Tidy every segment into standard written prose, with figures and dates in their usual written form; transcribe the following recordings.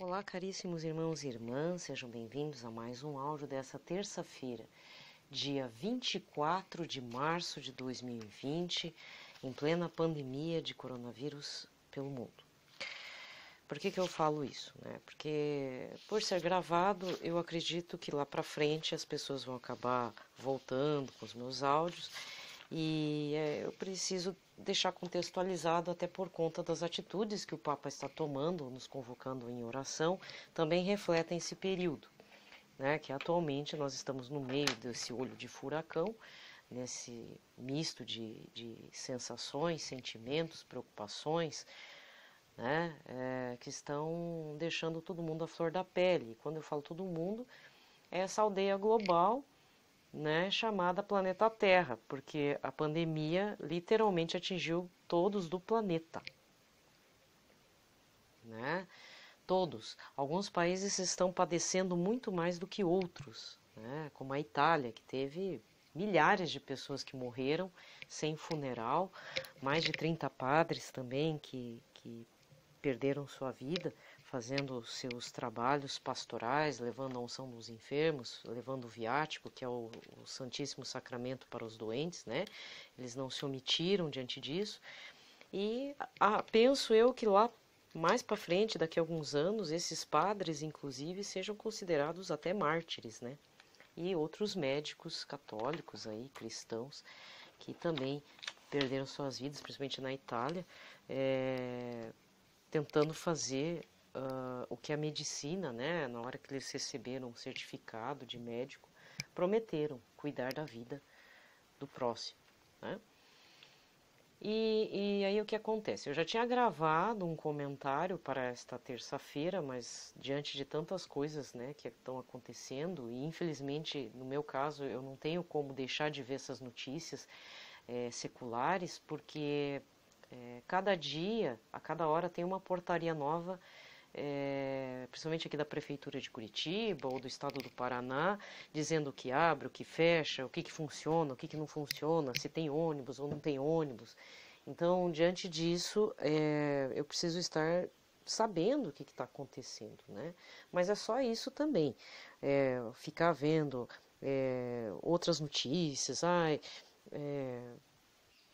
Olá, caríssimos irmãos e irmãs, sejam bem-vindos a mais um áudio dessa terça-feira, dia 24 de março de 2020, em plena pandemia de coronavírus pelo mundo. Por que eu falo isso? Porque, por ser gravado, eu acredito que lá para frente as pessoas vão acabar voltando com os meus áudios e eu preciso deixar contextualizado até por conta das atitudes que o Papa está tomando, nos convocando em oração, também refletem esse período, que atualmente nós estamos no meio desse olho de furacão, nesse misto de sensações, sentimentos, preocupações, que estão deixando todo mundo à flor da pele. E quando eu falo todo mundo, é essa aldeia global, chamada planeta Terra, porque a pandemia literalmente atingiu todos do planeta. Todos. Alguns países estão padecendo muito mais do que outros, como a Itália, que teve milhares de pessoas que morreram sem funeral, mais de 30 padres também que perderam sua vida fazendo seus trabalhos pastorais, levando a unção dos enfermos, levando o viático, que é o Santíssimo Sacramento para os doentes, Eles não se omitiram diante disso. E penso eu que lá mais para frente, daqui a alguns anos, esses padres, inclusive, sejam considerados até mártires, E outros médicos católicos aí, cristãos, que também perderam suas vidas, principalmente na Itália, tentando fazer o que a medicina, na hora que eles receberam um certificado de médico, prometeram cuidar da vida do próximo, E aí o que acontece? Eu já tinha gravado um comentário para esta terça-feira, mas diante de tantas coisas que estão acontecendo, e infelizmente no meu caso eu não tenho como deixar de ver essas notícias seculares, porque cada dia, a cada hora tem uma portaria nova, principalmente aqui da Prefeitura de Curitiba ou do Estado do Paraná, dizendo o que abre, o que fecha, o que funciona, o que não funciona, se tem ônibus ou não tem ônibus. Então, diante disso, eu preciso estar sabendo o que está acontecendo, Mas é só isso também, ficar vendo outras notícias,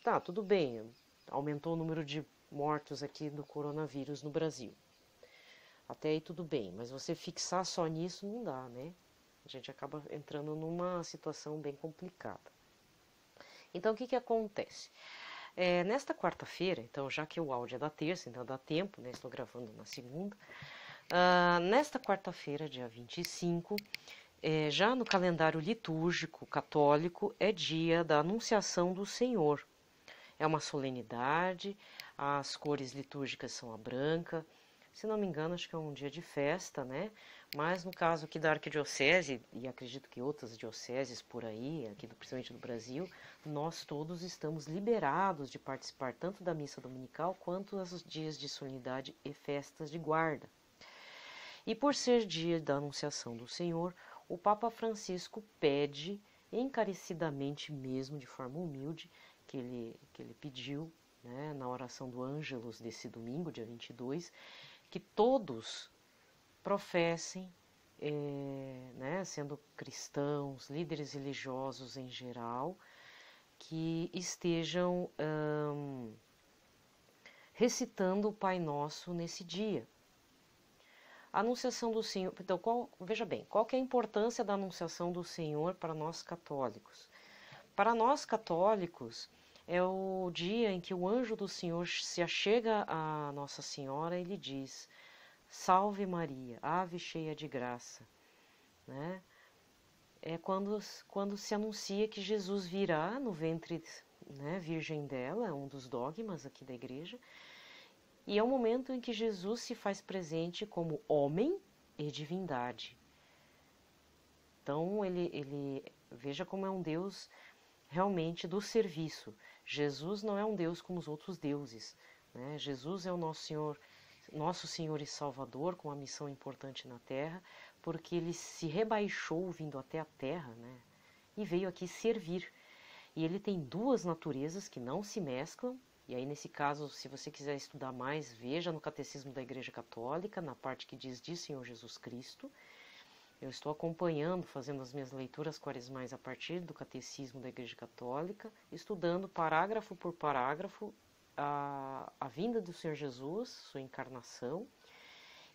tá, tudo bem, aumentou o número de mortos aqui do coronavírus no Brasil. Até aí tudo bem, mas você fixar só nisso não dá, A gente acaba entrando numa situação bem complicada. Então, o que acontece? Nesta quarta-feira, então, já que o áudio é da terça, então dá tempo, estou gravando na segunda. Nesta quarta-feira, dia 25, já no calendário litúrgico católico, é dia da Anunciação do Senhor. É uma solenidade, as cores litúrgicas são a branca. Se não me engano, acho que é um dia de festa, Mas no caso aqui da Arquidiocese, e acredito que outras dioceses por aí, aqui principalmente do Brasil, nós todos estamos liberados de participar tanto da missa dominical quanto dos dias de solenidade e festas de guarda. E por ser dia da Anunciação do Senhor, o Papa Francisco pede encarecidamente mesmo, de forma humilde, que ele pediu, na oração do Ângelus desse domingo, dia 22, que todos professem, sendo cristãos, líderes religiosos em geral, que estejam recitando o Pai Nosso nesse dia. A Anunciação do Senhor, então, veja bem, qual que é a importância da Anunciação do Senhor para nós católicos? Para nós católicos, é o dia em que o anjo do Senhor se achega a Nossa Senhora e lhe diz: Salve Maria, ave cheia de graça. É quando se anuncia que Jesus virá no ventre virgem dela, é um dos dogmas aqui da igreja, e é o momento em que Jesus se faz presente como homem e divindade. Então, ele veja como é um Deus realmente do serviço. Jesus não é um Deus como os outros deuses. Jesus é o nosso Senhor e Salvador, com uma missão importante na Terra, porque ele se rebaixou vindo até a Terra, e veio aqui servir. E ele tem duas naturezas que não se mesclam, E aí, nesse caso, se você quiser estudar mais, veja no Catecismo da Igreja Católica, na parte que diz de Senhor Jesus Cristo. Eu estou acompanhando, fazendo as minhas leituras quaresmais a partir do Catecismo da Igreja Católica, estudando parágrafo por parágrafo a vinda do Senhor Jesus, sua encarnação,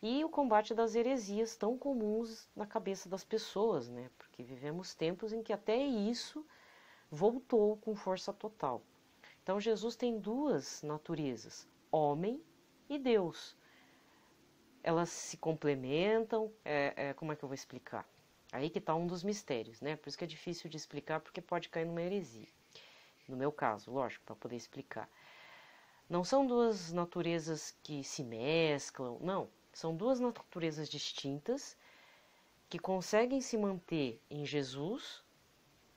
e o combate das heresias tão comuns na cabeça das pessoas, né? Porque vivemos tempos em que até isso voltou com força total. Então Jesus tem duas naturezas, homem e Deus. Elas se complementam, como é que eu vou explicar? Aí que está um dos mistérios, né? Por isso que é difícil de explicar, porque pode cair numa heresia. No meu caso, lógico, para poder explicar. Não são duas naturezas que se mesclam, não. São duas naturezas distintas que conseguem se manter em Jesus,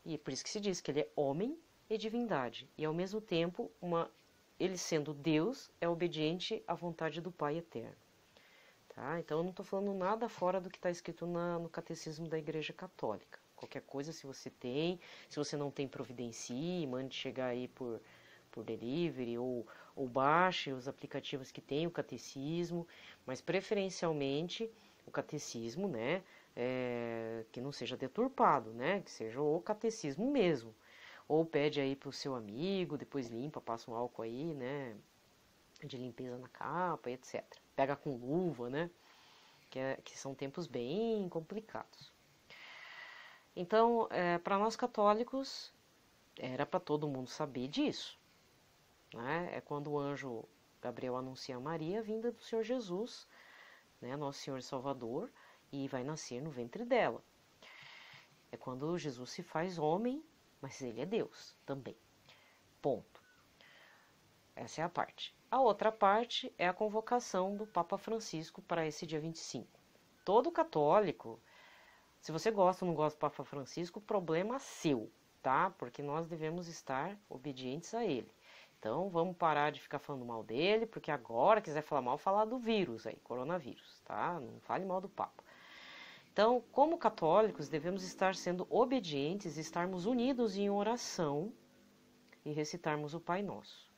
e é por isso que se diz que ele é homem e divindade. E ao mesmo tempo, ele sendo Deus, é obediente à vontade do Pai eterno. Tá? Então eu não estou falando nada fora do que está escrito no Catecismo da Igreja Católica. Qualquer coisa, se você não tem, providencie, mande chegar aí por delivery ou baixe os aplicativos que tem o catecismo, mas preferencialmente o catecismo, né, que não seja deturpado, né, que seja o catecismo mesmo. Ou pede aí para o seu amigo, depois limpa, passa um álcool aí, né, de limpeza na capa, etc. Pega com luva, né, que são tempos bem complicados. Então, para nós católicos, era para todo mundo saber disso. Né? É quando o anjo Gabriel anuncia a Maria a vinda do Senhor Jesus, né, Nosso Senhor e Salvador, e vai nascer no ventre dela. É quando Jesus se faz homem, mas ele é Deus também. Ponto. Essa é a parte. A outra parte é a convocação do Papa Francisco para esse dia 25. Todo católico, se você gosta ou não gosta do Papa Francisco, problema seu, tá? Porque nós devemos estar obedientes a ele. Então, vamos parar de ficar falando mal dele, porque agora, quiser falar mal, falar do vírus aí, coronavírus, tá? Não fale mal do Papa. Então, como católicos, devemos estar sendo obedientes, estarmos unidos em oração e recitarmos o Pai Nosso.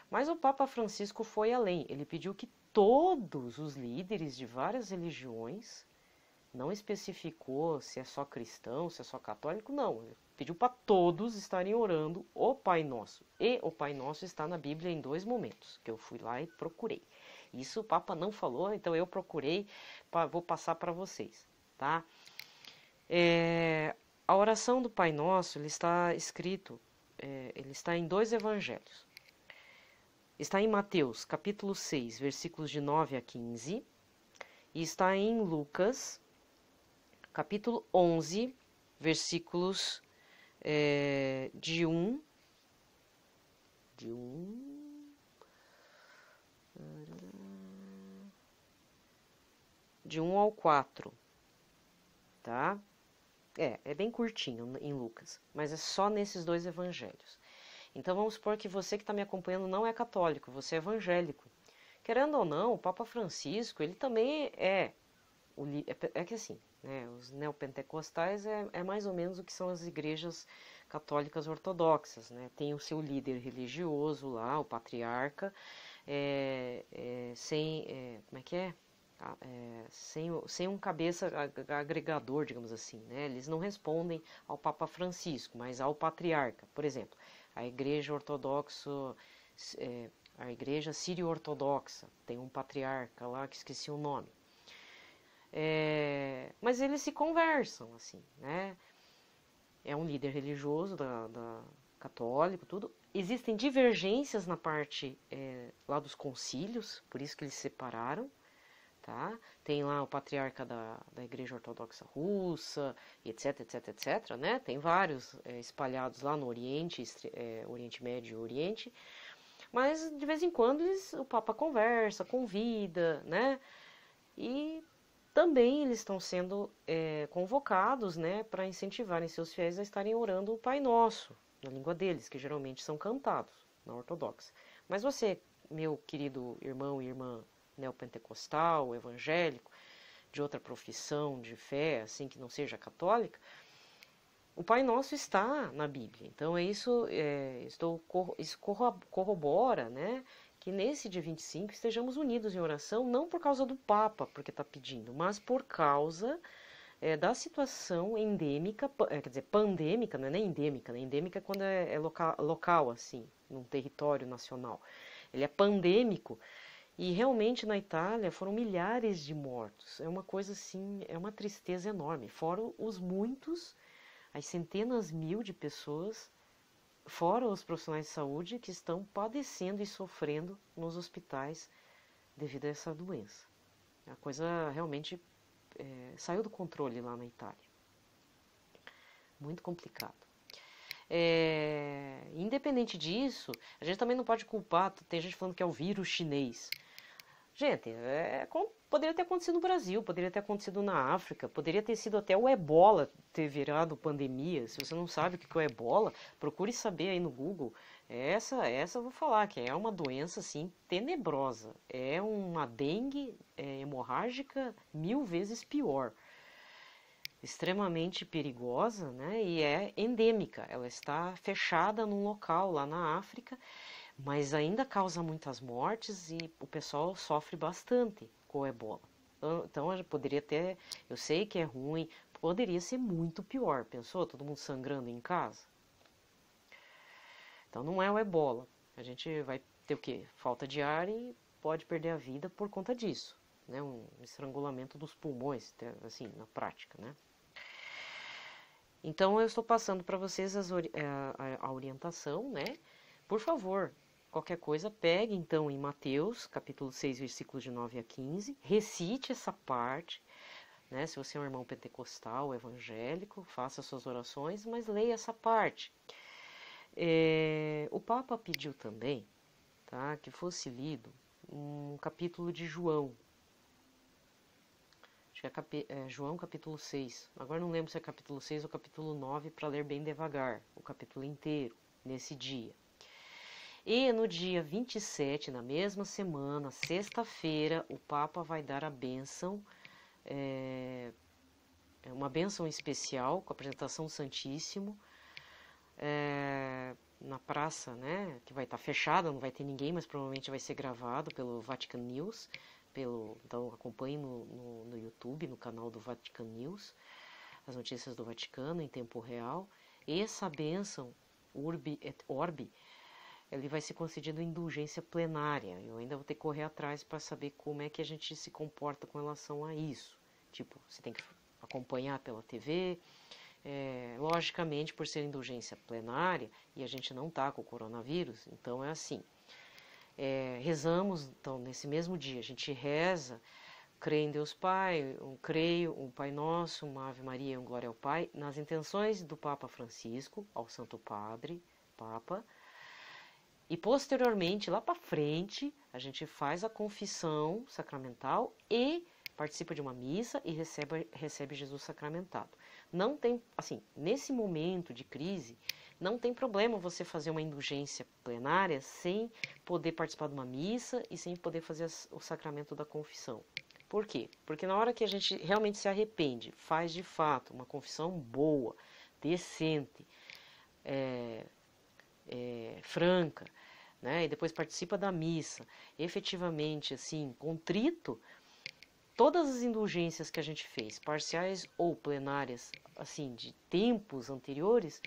Mas o Papa Francisco foi além. Ele pediu que todos os líderes de várias religiões, não especificou se é só cristão, se é só católico, não. Ele pediu para todos estarem orando o Pai Nosso. E o Pai Nosso está na Bíblia em 2 momentos, que eu fui lá e procurei. Isso o Papa não falou, então eu procurei, vou passar para vocês, tá? A oração do Pai Nosso, ele está escrito, ele está em 2 evangelhos. Está em Mateus, capítulo 6, versículos de 9 a 15, e está em Lucas, capítulo 11, versículos de 1 ao 4, tá? É bem curtinho em Lucas, mas é só nesses 2 evangelhos. Então vamos supor que você que está me acompanhando não é católico, você é evangélico. Querendo ou não, o Papa Francisco, ele também é que assim, né, os neopentecostais é mais ou menos o que são as igrejas católicas ortodoxas, né? Tem o seu líder religioso lá, o patriarca, como é que é? Sem um cabeça agregador, digamos assim, né? Eles não respondem ao Papa Francisco, mas ao patriarca. Por exemplo, a igreja ortodoxa, a igreja sírio-ortodoxa, tem um patriarca lá que esqueci o nome. Mas eles se conversam, assim, né? É um líder religioso católico, tudo. Existem divergências na parte lá dos concílios, por isso que eles se separaram, tá? Tem lá o patriarca da Igreja Ortodoxa Russa, etc, etc, etc, né? Tem vários espalhados lá no Oriente, Oriente Médio e Oriente, mas de vez em quando o Papa conversa, convida, né? E também eles estão sendo convocados, né, para incentivarem seus fiéis a estarem orando o Pai Nosso, na língua deles, que geralmente são cantados na ortodoxa. Mas você, meu querido irmão e irmã neopentecostal, evangélico, de outra profissão de fé, assim que não seja católica, O Pai Nosso está na Bíblia, então isso corrobora, né, que nesse dia 25 estejamos unidos em oração, não por causa do Papa, porque está pedindo, mas por causa da situação endêmica, quer dizer, pandêmica, não é nem endêmica, né? Endêmica é quando é local, assim, num território nacional. Ele é pandêmico e realmente na Itália foram milhares de mortos. É uma coisa assim, é uma tristeza enorme. Fora os muitos, as centenas mil de pessoas, fora os profissionais de saúde que estão padecendo e sofrendo nos hospitais devido a essa doença. A coisa realmente saiu do controle lá na Itália. Muito complicado. Independente disso, a gente também não pode culpar, tem gente falando que é o vírus chinês. Gente, poderia ter acontecido no Brasil, poderia ter acontecido na África, poderia ter sido até o Ebola ter virado pandemia. Se você não sabe o que é o Ebola, procure saber aí no Google. Essa eu vou falar que é uma doença assim tenebrosa. É uma dengue hemorrágica 1000 vezes pior. Extremamente perigosa, né? E é endêmica. Ela está fechada num local lá na África, mas ainda causa muitas mortes e o pessoal sofre bastante com o Ebola. Então poderia ter, eu sei que é ruim, poderia ser muito pior. Pensou? Todo mundo sangrando em casa? Então não é o Ebola. A gente vai ter o quê? Falta de ar e pode perder a vida por conta disso, né? Um estrangulamento dos pulmões, assim, na prática, né? Então eu estou passando para vocês a orientação, né? Por favor, qualquer coisa, pegue então em Mateus, capítulo 6, versículos de 9 a 15, recite essa parte, né? Se você é um irmão pentecostal, evangélico, faça suas orações, mas leia essa parte. O Papa pediu também, tá, que fosse lido um capítulo de João. Acho que é João capítulo 6. Agora não lembro se é capítulo 6 ou capítulo 9, para ler bem devagar, o capítulo inteiro, nesse dia. E no dia 27, na mesma semana, sexta-feira, o Papa vai dar a bênção, uma bênção especial, com a apresentação do Santíssimo, na praça, né, que vai estar fechada, não vai ter ninguém, mas provavelmente vai ser gravado pelo Vatican News, então acompanhe no YouTube, no canal do Vatican News, as notícias do Vaticano em tempo real. E essa bênção, Urbi et Orbi, ele vai ser concedido indulgência plenária. Eu ainda vou ter que correr atrás para saber como é que a gente se comporta com relação a isso. Tipo, você tem que acompanhar pela TV, logicamente, por ser indulgência plenária, e a gente não está com o coronavírus, então é assim. Rezamos, então, nesse mesmo dia, a gente reza, creio em Deus Pai, creio, um Pai Nosso, uma Ave Maria, um Glória ao Pai, nas intenções do Papa Francisco, ao Santo Padre, Papa, e posteriormente, lá para frente, a gente faz a confissão sacramental e participa de uma missa e recebe Jesus sacramentado. Não tem, assim, nesse momento de crise, não tem problema você fazer uma indulgência plenária sem poder participar de uma missa e sem poder fazer o sacramento da confissão. Por quê? Porque na hora que a gente realmente se arrepende, faz de fato uma confissão boa, decente, franca, né, e depois participa da missa, efetivamente, assim, contrito, todas as indulgências que a gente fez, parciais ou plenárias, assim, de tempos anteriores,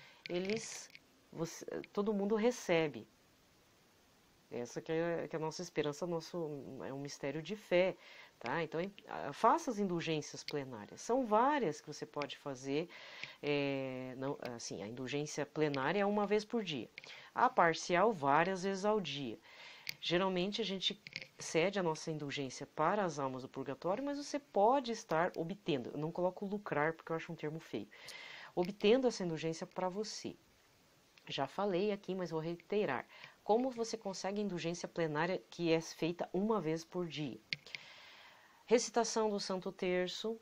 todo mundo recebe. Essa que é a nossa esperança, é um mistério de fé, tá? Então, faça as indulgências plenárias. São várias que você pode fazer, assim, a indulgência plenária é uma vez por dia. A parcial, várias vezes ao dia. Geralmente, a gente cede a nossa indulgência para as almas do purgatório, mas você pode estar obtendo, eu não coloco lucrar porque eu acho um termo feio, obtendo essa indulgência para você. Já falei aqui, mas vou reiterar. Como você consegue indulgência plenária que é feita uma vez por dia? Recitação do Santo Terço,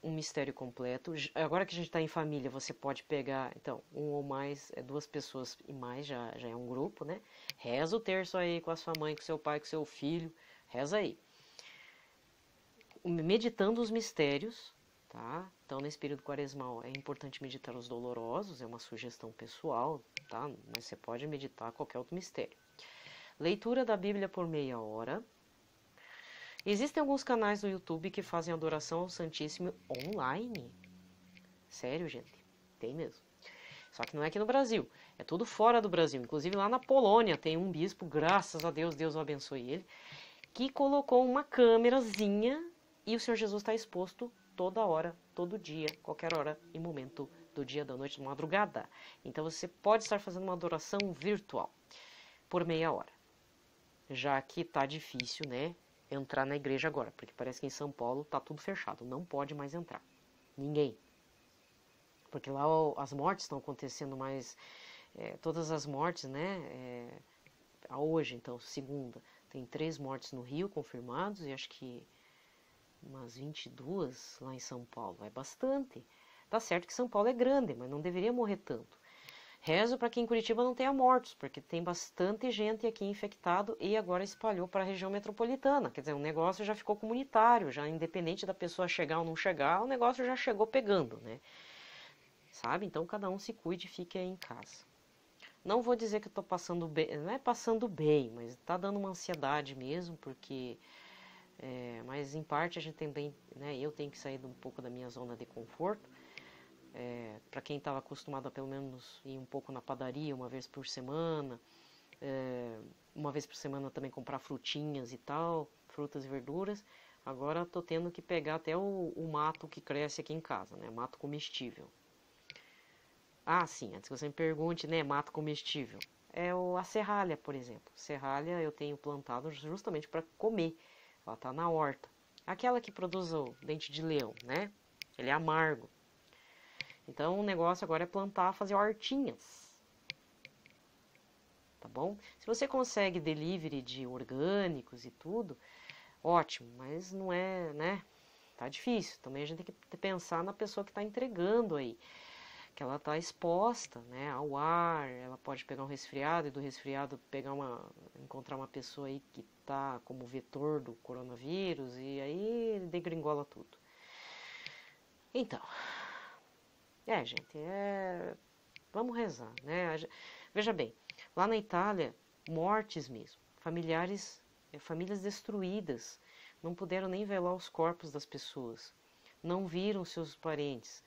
um mistério completo. Agora que a gente está em família, você pode pegar, então, um ou mais, 2 pessoas e mais, já é um grupo, né? Reza o terço aí com a sua mãe, com seu pai, com seu filho, reza aí. Meditando os mistérios, tá? Então, nesse período quaresmal é importante meditar os dolorosos, é uma sugestão pessoal, tá? Mas você pode meditar qualquer outro mistério. Leitura da Bíblia por meia hora. Existem alguns canais no YouTube que fazem adoração ao Santíssimo online. Sério, gente? Tem mesmo. Só que não é aqui no Brasil, é tudo fora do Brasil. Inclusive lá na Polônia tem um bispo, graças a Deus, Deus o abençoe ele, que colocou uma câmerazinha e o Senhor Jesus está exposto toda hora, todo dia, qualquer hora e momento do dia, da noite, de madrugada. Então você pode estar fazendo uma adoração virtual por meia hora. Já que tá difícil, né, entrar na igreja agora, porque parece que em São Paulo tá tudo fechado, não pode mais entrar. Ninguém. Porque lá as mortes estão acontecendo mais, todas as mortes, né, hoje, então, segunda, tem 3 mortes no Rio confirmados e acho que umas 22 lá em São Paulo, é bastante. Tá certo que São Paulo é grande, mas não deveria morrer tanto. Rezo para que em Curitiba não tenha mortos, porque tem bastante gente aqui infectado e agora espalhou para a região metropolitana. Quer dizer, o negócio já ficou comunitário, já independente da pessoa chegar ou não chegar, o negócio já chegou pegando, né? Sabe? Então cada um se cuide e fique aí em casa. Não vou dizer que eu estou passando bem, não é passando bem, mas está dando uma ansiedade mesmo, porque... mas em parte a gente também, né, eu tenho que sair um pouco da minha zona de conforto. Para quem estava acostumado a pelo menos ir um pouco na padaria uma vez por semana, uma vez por semana também comprar frutinhas e tal, frutas e verduras, agora estou tendo que pegar até o mato que cresce aqui em casa, né, mato comestível. Ah, sim, antes que você me pergunte, né, mato comestível, a serralha, por exemplo. Serralha eu tenho plantado justamente para comer, ela está na horta. Aquela que produz o dente de leão, né, ele é amargo. Então o negócio agora é plantar, fazer hortinhas, tá bom? Se você consegue delivery de orgânicos e tudo, ótimo, mas não é, né? Tá difícil. Também a gente tem que pensar na pessoa que está entregando aí, que ela está exposta, né, ao ar, ela pode pegar um resfriado e do resfriado encontrar uma pessoa aí que está como vetor do coronavírus e aí degringola tudo. Então... gente, vamos rezar, né? Veja bem, lá na Itália, mortes mesmo, famílias destruídas, não puderam nem velar os corpos das pessoas, não viram seus parentes.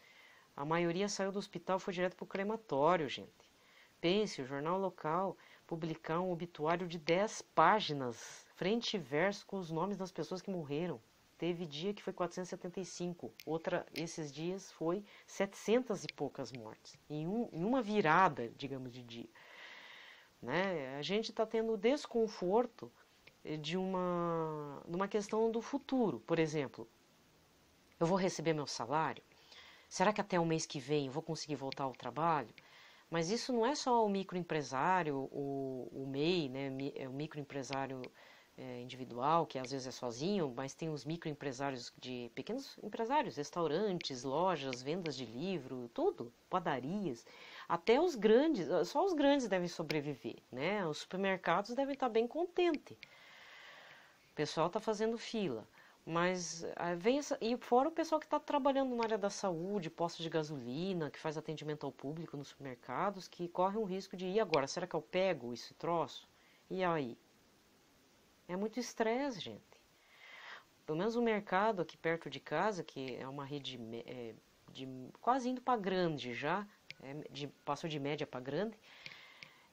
A maioria saiu do hospital e foi direto para o crematório, gente. Pense, o jornal local publicar um obituário de 10 páginas, frente e verso com os nomes das pessoas que morreram. Teve dia que foi 475, esses dias foi 700 e poucas mortes, em uma virada, digamos, de dia. Né? A gente está tendo desconforto de uma questão do futuro. Por exemplo, eu vou receber meu salário? Será que até o mês que vem eu vou conseguir voltar ao trabalho? Mas isso não é só o microempresário, o MEI, né? O microempresário individual, que às vezes é sozinho, mas tem os microempresários de pequenos empresários, restaurantes, lojas, vendas de livro, tudo, padarias, até os grandes, só os grandes devem sobreviver, né? Os supermercados devem estar bem contentes. O pessoal está fazendo fila, mas e fora o pessoal que está trabalhando na área da saúde, postos de gasolina, que faz atendimento ao público nos supermercados, que corre um risco de ir agora, será que eu pego esse troço? E aí? É muito estresse, gente. Pelo menos o mercado aqui perto de casa, que é uma rede quase indo para grande já, passou de média para grande,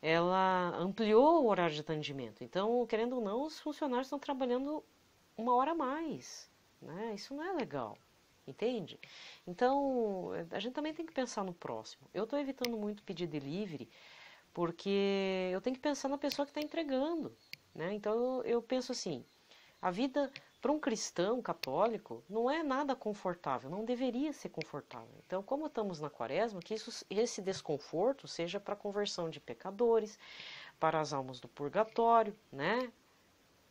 ela ampliou o horário de atendimento. Então, querendo ou não, os funcionários estão trabalhando 1 hora a mais. Né? Isso não é legal, entende? Então, a gente também tem que pensar no próximo. Eu estou evitando muito pedir delivery, porque eu tenho que pensar na pessoa que está entregando. Né? Então eu penso assim, a vida para um cristão católico não é nada confortável, não deveria ser confortável. Então, como estamos na quaresma, que esse desconforto seja para a conversão de pecadores, para as almas do purgatório, né?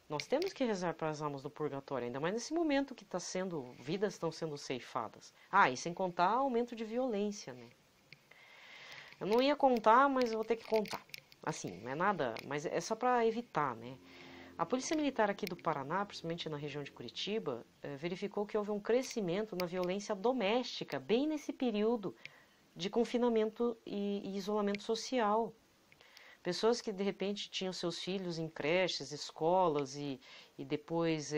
Nós temos que rezar para as almas do purgatório, ainda mais nesse momento que vidas estão sendo ceifadas. E sem contar aumento de violência, né? Eu não ia contar, mas eu vou ter que contar. Assim, não é nada, mas é só para evitar, né? A Polícia Militar aqui do Paraná, principalmente na região de Curitiba, verificou que houve um crescimento na violência doméstica, bem nesse período de confinamento e isolamento social. Pessoas que de repente tinham seus filhos em creches, escolas e depois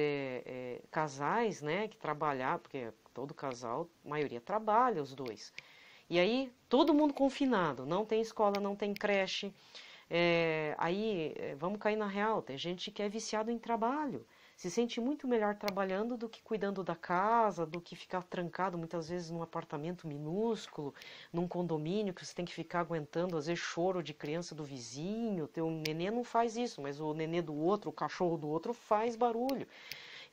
casais, né, que trabalhavam, porque todo casal, a maioria trabalha, os dois. E aí, todo mundo confinado, não tem escola, não tem creche. Vamos cair na real, tem gente que é viciado em trabalho. Se sente muito melhor trabalhando do que cuidando da casa, do que ficar trancado muitas vezes num apartamento minúsculo, num condomínio que você tem que ficar aguentando, às vezes, choro de criança do vizinho. Teu nenê não faz isso, mas o nenê do outro, o cachorro do outro faz barulho.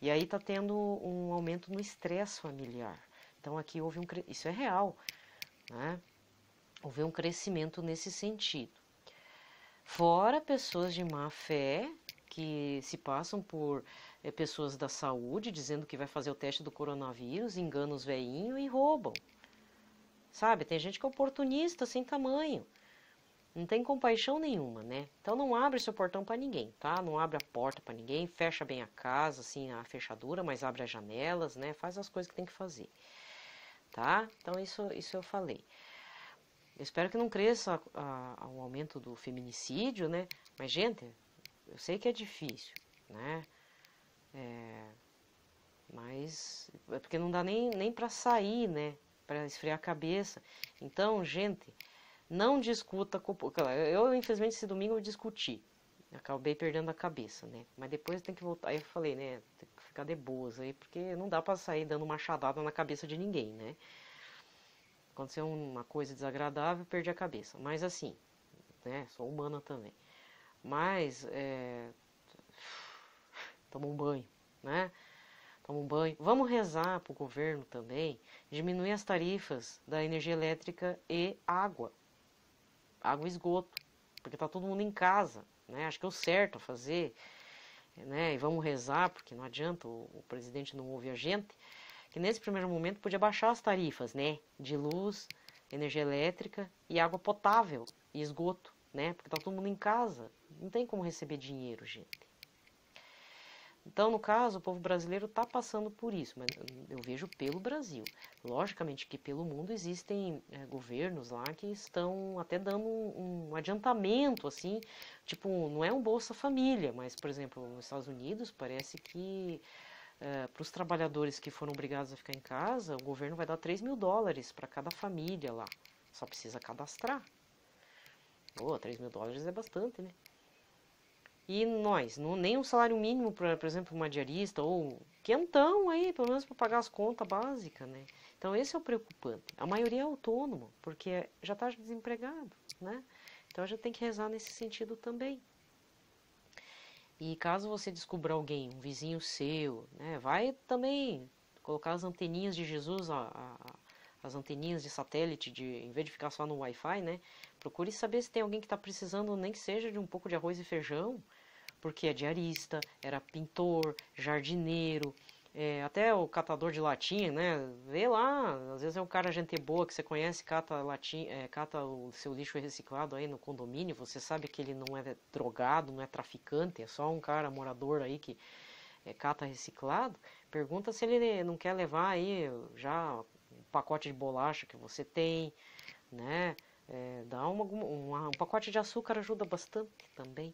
E aí está tendo um aumento no estresse familiar. Então aqui houve isso é real, né? Houve um crescimento nesse sentido. Fora pessoas de má fé que se passam por pessoas da saúde, dizendo que vai fazer o teste do coronavírus, enganam os velhinhos e roubam. Sabe, tem gente que é oportunista sem tamanho. Não tem compaixão nenhuma, né? Então não abre seu portão para ninguém, tá? Não abre a porta para ninguém, fecha bem a casa, assim, a fechadura, mas abre as janelas, né? Faz as coisas que tem que fazer, tá? Então isso eu falei. Eu espero que não cresça o aumento do feminicídio, né? Mas, gente, eu sei que é difícil, né? Mas é porque não dá nem para sair, né? Para esfriar a cabeça. Então, gente, não discuta com... Eu, infelizmente, esse domingo eu discuti. Acabei perdendo a cabeça, né? Mas depois tem que voltar. Aí eu falei, né? Tem que ficar de boas aí, porque não dá para sair dando machadada na cabeça de ninguém, né? Aconteceu uma coisa desagradável, perdi a cabeça. Mas assim, né? Sou humana também. Mas, toma um banho, né? Toma um banho. Vamos rezar para o governo também diminuir as tarifas da energia elétrica e água. Água e esgoto. Porque está todo mundo em casa, né? Acho que é o certo a fazer, né? E vamos rezar, porque não adianta, o presidente não ouve a gente, que nesse primeiro momento podia baixar as tarifas, né? De luz, energia elétrica e água potável e esgoto, né? Porque está todo mundo em casa. Não tem como receber dinheiro, gente. Então, no caso, o povo brasileiro está passando por isso, mas eu vejo pelo Brasil. Logicamente que pelo mundo existem governos lá que estão até dando um adiantamento, assim, tipo, não é um Bolsa Família, mas, por exemplo, nos Estados Unidos parece que para os trabalhadores que foram obrigados a ficar em casa, o governo vai dar $3.000 para cada família lá. Só precisa cadastrar. Pô, $3.000 é bastante, né? E nós, nem um salário mínimo, por exemplo, uma diarista, ou quentão aí, pelo menos para pagar as contas básicas, né? Então esse é o preocupante. A maioria é autônomo, porque já está desempregado, né? Então a gente tem que rezar nesse sentido também. E caso você descubra alguém, um vizinho seu, né? Vai também colocar as anteninhas de Jesus, as anteninhas de satélite, em vez de ficar só no Wi-Fi, né? Procure saber se tem alguém que está precisando, nem que seja de um pouco de arroz e feijão, porque é diarista, era pintor, jardineiro, até o catador de latinha, né? Vê lá, às vezes é um cara gente boa que você conhece, cata o seu lixo reciclado aí no condomínio, você sabe que ele não é drogado, não é traficante, é só um cara morador aí que cata reciclado. Pergunta se ele não quer levar aí já um pacote de bolacha que você tem, né? Dá um pacote de açúcar ajuda bastante também.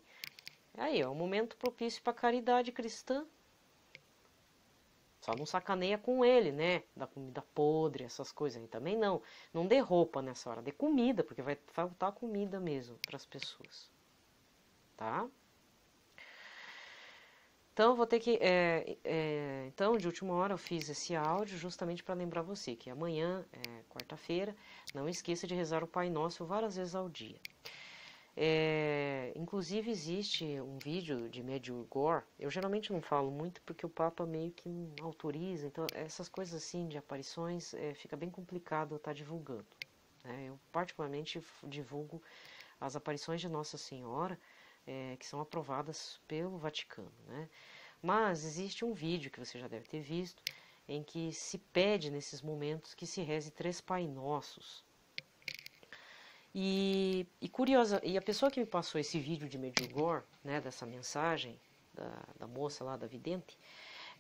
Aí, é um momento propício para caridade cristã. Só não sacaneia com ele, né? Da comida podre, essas coisas aí também não. Não dê roupa nessa hora, dê comida, porque vai faltar comida mesmo para as pessoas. Tá? Então, vou ter que... então, de última hora, eu fiz esse áudio justamente para lembrar você que amanhã, quarta-feira, não esqueça de rezar o Pai Nosso várias vezes ao dia. Inclusive existe um vídeo de Medjugorje, eu geralmente não falo muito porque o Papa meio que não autoriza, então essas coisas assim de aparições fica bem complicado eu estar divulgando, né? Eu particularmente divulgo as aparições de Nossa Senhora, que são aprovadas pelo Vaticano, né? Mas existe um vídeo que você já deve ter visto, em que se pede nesses momentos que se reze 3 Pai Nossos. E a pessoa que me passou esse vídeo de Medjugorje, né, dessa mensagem, da moça lá, da vidente,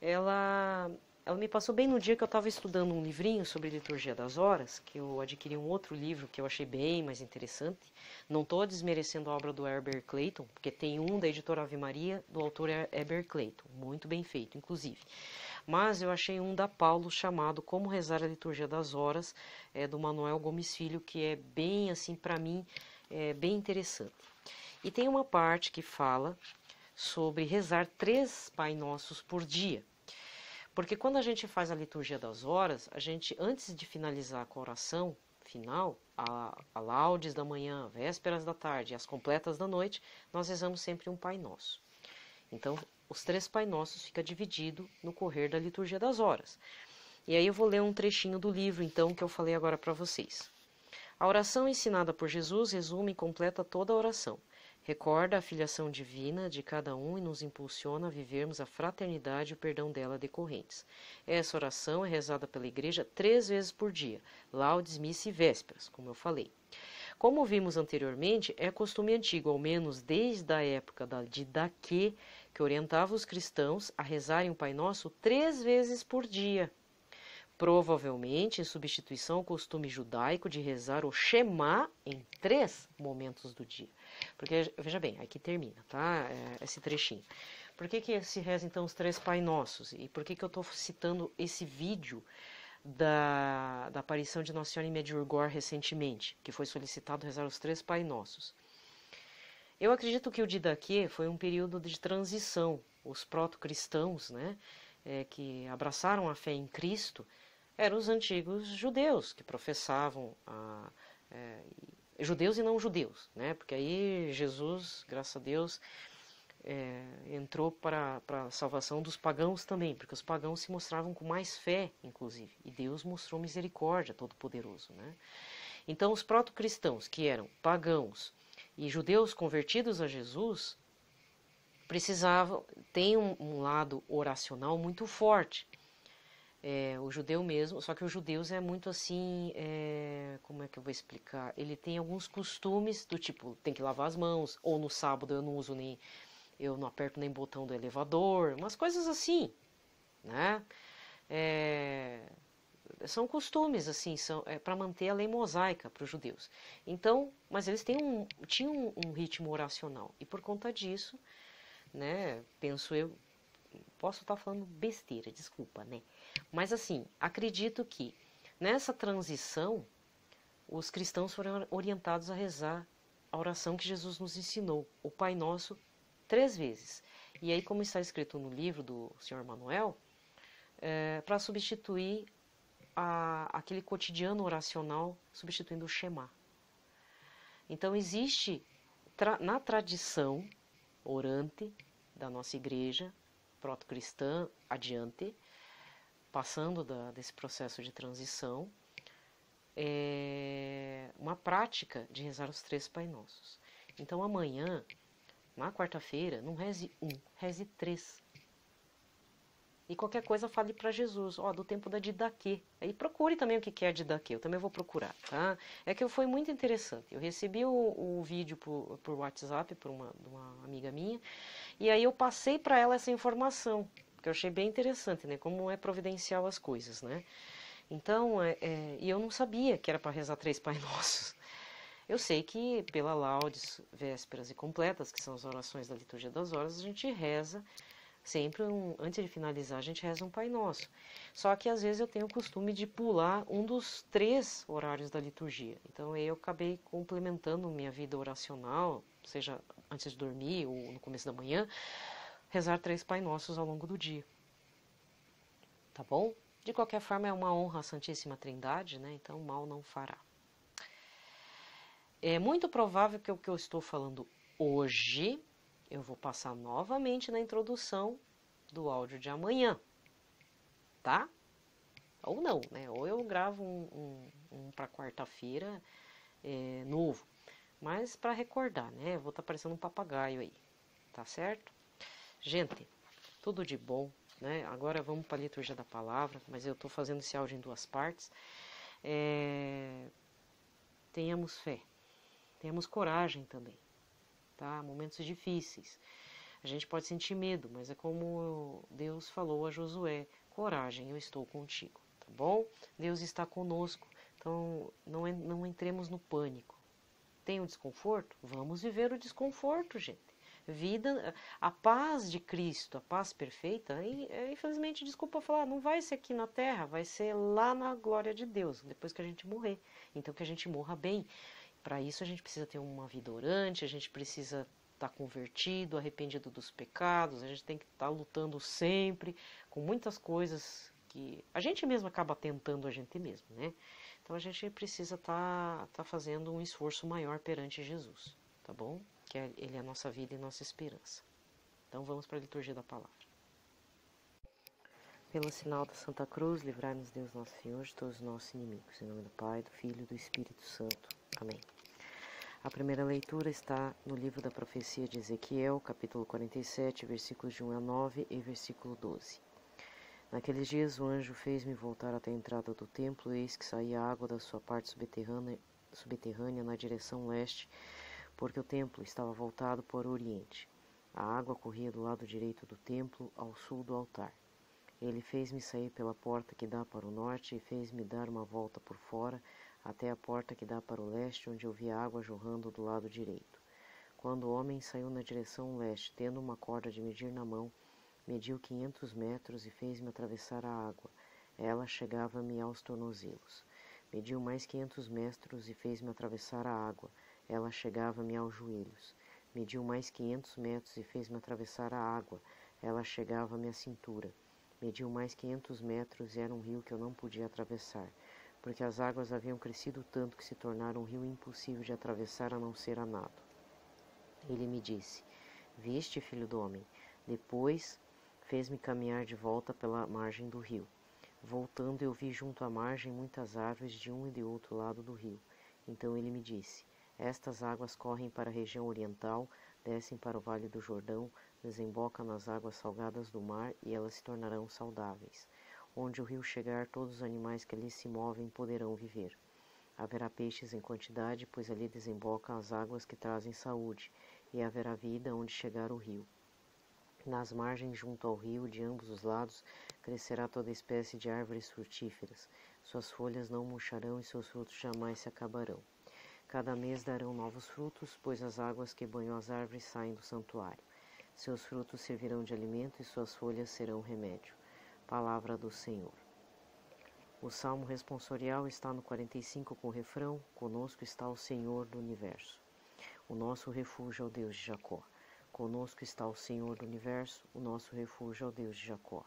ela me passou bem no dia que eu estava estudando um livrinho sobre liturgia das horas, que eu adquiri um outro livro que eu achei bem mais interessante. Não estou desmerecendo a obra do Herbert Clayton, porque tem um da editora Ave Maria, do autor Herbert Clayton, muito bem feito, inclusive. Mas eu achei um da Paulo chamado Como Rezar a Liturgia das Horas, do Manuel Gomes Filho, que é bem, assim, para mim, bem interessante. E tem uma parte que fala sobre rezar 3 Pai Nossos por dia. Porque quando a gente faz a liturgia das horas, a gente, antes de finalizar com a oração final, a laudes da manhã, vésperas da tarde e as completas da noite, nós rezamos sempre um Pai Nosso. Então, os 3 Pai Nossos fica dividido no correr da liturgia das horas. E aí eu vou ler um trechinho do livro, então, que eu falei agora para vocês. A oração ensinada por Jesus resume e completa toda a oração. Recorda a filiação divina de cada um e nos impulsiona a vivermos a fraternidade e o perdão dela decorrentes. Essa oração é rezada pela Igreja 3 vezes por dia, laudes, missa e vésperas, como eu falei. Como vimos anteriormente, é costume antigo, ao menos desde a época da Didaquê, que orientava os cristãos a rezarem o Pai Nosso 3 vezes por dia. Provavelmente em substituição ao costume judaico de rezar o Shema em 3 momentos do dia. Porque, veja bem, aqui termina, tá? Esse trechinho. Por que se reza então os 3 Pai Nossos? E por que eu estou citando esse vídeo da aparição de Nossa Senhora em Medjugorje recentemente, que foi solicitado rezar os 3 Pai Nossos? Eu acredito que o Didaquê foi um período de transição. Os proto-cristãos, né, que abraçaram a fé em Cristo, eram os antigos judeus, que professavam judeus e não judeus, né? Porque aí Jesus, graças a Deus, entrou para a salvação dos pagãos também, porque os pagãos se mostravam com mais fé, inclusive, e Deus mostrou misericórdia Todo-Poderoso, né? Então, os proto-cristãos, que eram pagãos e judeus convertidos a Jesus, precisavam, tem um lado oracional muito forte. O judeu mesmo, só que os judeus é muito assim, como é que eu vou explicar? Ele tem alguns costumes do tipo, tem que lavar as mãos, ou no sábado eu não aperto nem botão do elevador, umas coisas assim, né? São costumes, assim, para manter a lei mosaica para os judeus. Então, mas eles tinham um ritmo oracional, e por conta disso, né, penso eu, posso estar falando besteira, desculpa, né? Mas assim, acredito que nessa transição, os cristãos foram orientados a rezar a oração que Jesus nos ensinou, o Pai Nosso, 3 vezes. E aí, como está escrito no livro do Sr. Manuel, para substituir aquele cotidiano oracional, substituindo o Shema. Então, existe na tradição orante da nossa igreja, proto-cristã, adiante, passando desse processo de transição, uma prática de rezar os 3 Pai Nossos. Então, amanhã, na quarta-feira, não reze 1, reze 3. E qualquer coisa fale para Jesus, do tempo da Didaquê. Aí procure também o que é a Didaquê, eu também vou procurar, tá? É que foi muito interessante. Eu recebi o vídeo por WhatsApp, por uma amiga minha, e aí eu passei para ela essa informação, que eu achei bem interessante, né? Como é providencial as coisas, né? Então, e eu não sabia que era para rezar 3 Pai Nossos. Eu sei que pela laudes, vésperas e completas, que são as orações da liturgia das horas, a gente reza sempre, antes de finalizar, a gente reza um Pai Nosso. Só que às vezes eu tenho o costume de pular um dos 3 horários da liturgia. Então eu acabei complementando minha vida oracional, seja antes de dormir ou no começo da manhã, rezar 3 Pai Nossos ao longo do dia. Tá bom? De qualquer forma, é uma honra à Santíssima Trindade, né? Então mal não fará. É muito provável que o que eu estou falando hoje eu vou passar novamente na introdução do áudio de amanhã, tá? Ou não, né? Ou eu gravo um para quarta-feira novo, mas para recordar, né? Eu vou estar parecendo um papagaio aí, tá certo? Gente, tudo de bom, né? Agora vamos para a liturgia da palavra, mas eu estou fazendo esse áudio em 2 partes. Tenhamos fé, tenhamos coragem também. Tá? Momentos difíceis. A gente pode sentir medo, mas é como Deus falou a Josué: coragem, eu estou contigo, tá bom? Deus está conosco, então não entremos no pânico. Tem um desconforto? Vamos viver o desconforto, gente. Vida, a paz de Cristo, a paz perfeita, infelizmente, desculpa falar, não vai ser aqui na terra, vai ser lá na glória de Deus, depois que a gente morrer. Então, que a gente morra bem. Para isso, a gente precisa ter uma vida orante, a gente precisa estar convertido, arrependido dos pecados, a gente tem que estar lutando sempre com muitas coisas que a gente mesmo acaba tentando a gente mesmo, né? Então a gente precisa estar fazendo um esforço maior perante Jesus, tá bom? Que Ele é a nossa vida e nossa esperança. Então vamos para a liturgia da palavra. Pelo sinal da Santa Cruz, livrai-nos Deus nosso Senhor de todos os nossos inimigos. Em nome do Pai, do Filho e do Espírito Santo. Amém. A primeira leitura está no livro da profecia de Ezequiel, capítulo 47, versículos de 1 a 9 e versículo 12. Naqueles dias o anjo fez-me voltar até a entrada do templo, e eis que saía água da sua parte subterrânea na direção leste, porque o templo estava voltado para o oriente. A água corria do lado direito do templo, ao sul do altar. Ele fez-me sair pela porta que dá para o norte, e fez-me dar uma volta por fora, até a porta que dá para o leste, onde eu vi a água jorrando do lado direito. Quando o homem saiu na direção leste, tendo uma corda de medir na mão, mediu 500 metros e fez-me atravessar a água. Ela chegava-me aos tornozelos. Mediu mais 500 metros e fez-me atravessar a água. Ela chegava-me aos joelhos. Mediu mais 500 metros e fez-me atravessar a água. Ela chegava-me à cintura. Mediu mais 500 metros e era um rio que eu não podia atravessar, porque as águas haviam crescido tanto que se tornara um rio impossível de atravessar a não ser a nado. Ele me disse: Viste, filho do homem? Depois fez-me caminhar de volta pela margem do rio. Voltando, eu vi junto à margem muitas árvores de um e de outro lado do rio. Então ele me disse: Estas águas correm para a região oriental, descem para o vale do Jordão, desembocam nas águas salgadas do mar e elas se tornarão saudáveis. Onde o rio chegar, todos os animais que ali se movem poderão viver. Haverá peixes em quantidade, pois ali desembocam as águas que trazem saúde, e haverá vida onde chegar o rio. Nas margens junto ao rio, de ambos os lados, crescerá toda espécie de árvores frutíferas. Suas folhas não murcharão e seus frutos jamais se acabarão. Cada mês darão novos frutos, pois as águas que banham as árvores saem do santuário. Seus frutos servirão de alimento e suas folhas serão remédio. Palavra do Senhor. O salmo responsorial está no 45 com o refrão: Conosco está o Senhor do Universo. O nosso refúgio é o Deus de Jacó. Conosco está o Senhor do Universo, o nosso refúgio é o Deus de Jacó.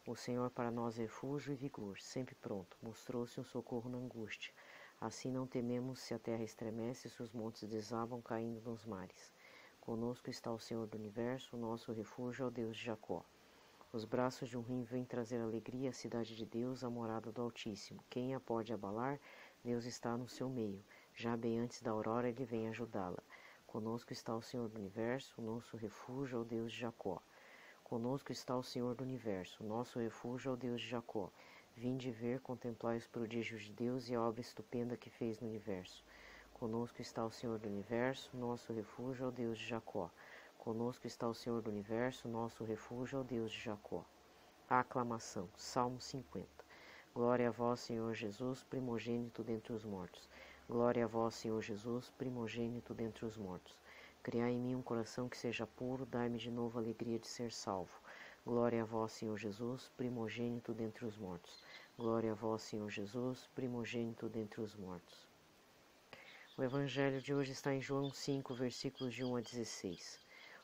O Senhor para nós é refúgio e vigor, sempre pronto, mostrou-se um socorro na angústia. Assim não tememos se a terra estremece e se os montes desabam caindo nos mares. Conosco está o Senhor do Universo, o nosso refúgio é o Deus de Jacó. Os braços de um rio vêm trazer alegria à cidade de Deus, a morada do Altíssimo. Quem a pode abalar? Deus está no seu meio. Já bem antes da aurora ele vem ajudá-la. Conosco está o Senhor do Universo, o nosso refúgio é o Deus de Jacó. Conosco está o Senhor do Universo, o nosso refúgio é o Deus de Jacó. Vinde ver, contemplai os prodígios de Deus e a obra estupenda que fez no universo. Conosco está o Senhor do Universo, o nosso refúgio é o Deus de Jacó. Conosco está o Senhor do Universo, o nosso refúgio é o Deus de Jacó. A aclamação, Salmo 50. Glória a vós, Senhor Jesus, primogênito dentre os mortos. Glória a vós, Senhor Jesus, primogênito dentre os mortos. Criai em mim um coração que seja puro, dai-me de novo a alegria de ser salvo. Glória a vós, Senhor Jesus, primogênito dentre os mortos. Glória a vós, Senhor Jesus, primogênito dentre os mortos. O evangelho de hoje está em João 5, versículos de 1 a 16.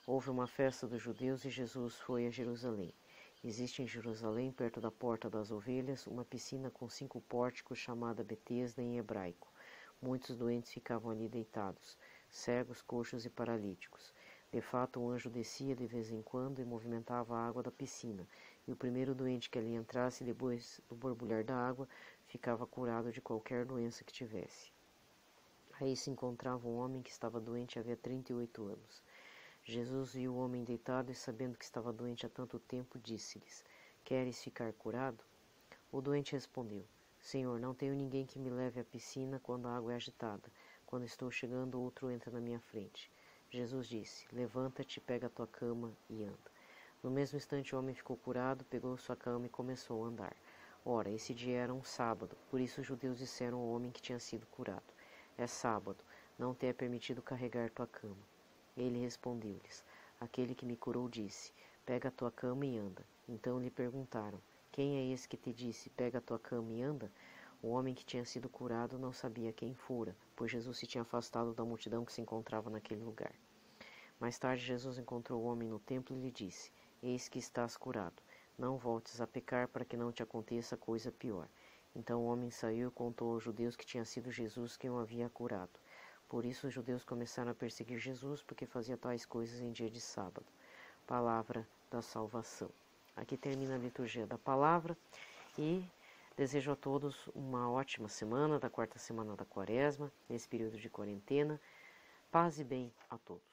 Houve uma festa dos judeus e Jesus foi a Jerusalém. Existe em Jerusalém, perto da Porta das Ovelhas, uma piscina com 5 pórticos chamada Betesda em hebraico. Muitos doentes ficavam ali deitados, cegos, coxos e paralíticos. De fato, um anjo descia de vez em quando e movimentava a água da piscina, e o primeiro doente que ali entrasse, depois do borbulhar da água, ficava curado de qualquer doença que tivesse. Aí se encontrava um homem que estava doente havia 38 anos. Jesus viu o homem deitado e, sabendo que estava doente há tanto tempo, disse-lhes: Queres ficar curado? O doente respondeu: Senhor, não tenho ninguém que me leve à piscina quando a água é agitada. Quando estou chegando, outro entra na minha frente. Jesus disse: levanta-te, pega a tua cama e anda. No mesmo instante o homem ficou curado, pegou sua cama e começou a andar. Ora, esse dia era um sábado, por isso os judeus disseram ao homem que tinha sido curado: é sábado, não te é permitido carregar tua cama. Ele respondeu-lhes: aquele que me curou disse: pega a tua cama e anda. Então lhe perguntaram: quem é esse que te disse: pega a tua cama e anda? O homem que tinha sido curado não sabia quem fora, pois Jesus se tinha afastado da multidão que se encontrava naquele lugar. Mais tarde Jesus encontrou o homem no templo e lhe disse: eis que estás curado. Não voltes a pecar para que não te aconteça coisa pior. Então o homem saiu e contou aos judeus que tinha sido Jesus quem o havia curado. Por isso os judeus começaram a perseguir Jesus porque fazia tais coisas em dia de sábado. Palavra da salvação. Aqui termina a liturgia da palavra e desejo a todos uma ótima semana, da quarta semana da Quaresma, nesse período de quarentena. Paz e bem a todos.